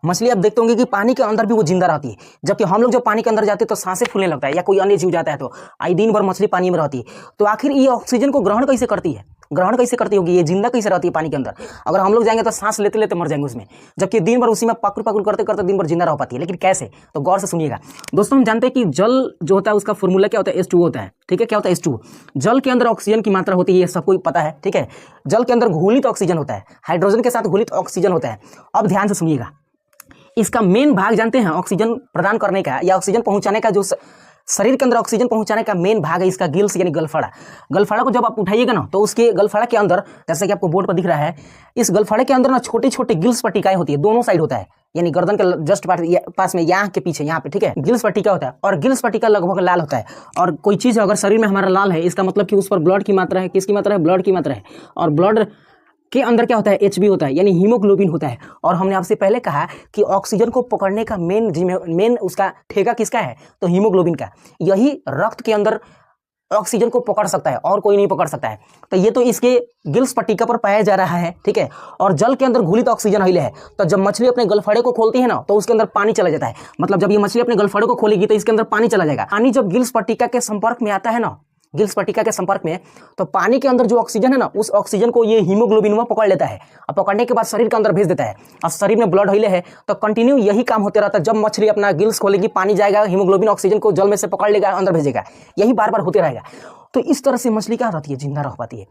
मछली आप देखते होंगे कि पानी के अंदर भी वो जिंदा रहती है, जबकि हम लोग जब पानी के अंदर जाते हैं तो सांसें फूलने लगता है, या कोई अन्य जीव जाता है तो आई दिन भर मछली पानी में रहती है। तो आखिर ये ऑक्सीजन को ग्रहण कैसे करती है, ग्रहण कैसे करती होगी, ये जिंदा कैसे रहती है पानी के अंदर? अगर हम लोग जाएंगे तो सांस लेते लेते मर जाएंगे उसमें, जबकि दिन भर उसी में पकड़ पकड़ करते करते दिन भर जिंदा रह पाती है। लेकिन कैसे, तो गौर से सुनिएगा दोस्तों। हम जानते हैं कि जल जो होता है उसका फॉर्मूला क्या होता है, H2O होता है। ठीक है, क्या होता है H2O? जल के अंदर ऑक्सीजन की मात्रा होती है, ये सबको पता है। ठीक है, जल के अंदर घुलित ऑक्सीजन होता है, हाइड्रोजन के साथ घुलित ऑक्सीजन होता है। अब ध्यान से सुनिएगा, इसका मेन भाग जानते हैं ऑक्सीजन प्रदान करने का या ऑक्सीजन पहुंचाने का, जो शरीर के अंदर ऑक्सीजन पहुंचाने का मेन भाग है इसका गिल्स यानी गलफड़ा। गलफड़ा को जब आप उठाइएगा ना तो उसके गलफड़ा के अंदर, जैसे कि आपको बोर्ड पर दिख रहा है, इस गलफड़े के अंदर ना छोटे छोटे गिल्स पट्टिकाएं होती है, दोनों साइड होता है, यानी गर्दन के जस्ट पास में, यहाँ के पीछे, यहाँ पे। ठीक है, गिल्स पट्टिका होता है और गिल्स पट्टिका लगभग लाल होता है। और कोई चीज अगर शरीर में हमारा लाल है, इसका मतलब कि उस पर ब्लड की मात्रा है। किसकी मात्रा है? ब्लड की मात्रा है। और ब्लड के अंदर क्या होता है? HB होता है, यानी हीमोग्लोबिन होता है। और हमने आपसे पहले कहा कि ऑक्सीजन को पकड़ने का मेन उसका ठेका किसका है? तो हीमोग्लोबिन का। यही रक्त के अंदर ऑक्सीजन को पकड़ सकता है और कोई नहीं पकड़ सकता है। तो ये तो इसके गिल्स पट्टिका पर पाया जा रहा है। ठीक है, और जल के अंदर घुलित ऑक्सीजन हिले है। तो जब मछली अपने गलफड़े को खोलती है ना तो उसके अंदर पानी चला जाता है। मतलब जब ये मछली अपने गलफड़े को खोलेगी तो इसके अंदर पानी चला जाएगा। पानी जब गिल्स पट्टिका के संपर्क में आता है ना, गिल्स पट्टिका के संपर्क में, तो पानी के अंदर जो ऑक्सीजन है ना, उस ऑक्सीजन को ये हीमोग्लोबिन में पकड़ लेता है और पकड़ने के बाद शरीर के अंदर भेज देता है। और शरीर में ब्लड हिले है तो कंटिन्यू यही काम होते रहता है। जब मछली अपना गिल्स खोलेगी, पानी जाएगा, हीमोग्लोबिन ऑक्सीजन को जल में से पकड़ लेगा, अंदर भेजेगा, यही बार बार होते रहेगा। तो इस तरह से मछली क्या रहती है? जिंदा रह पाती है।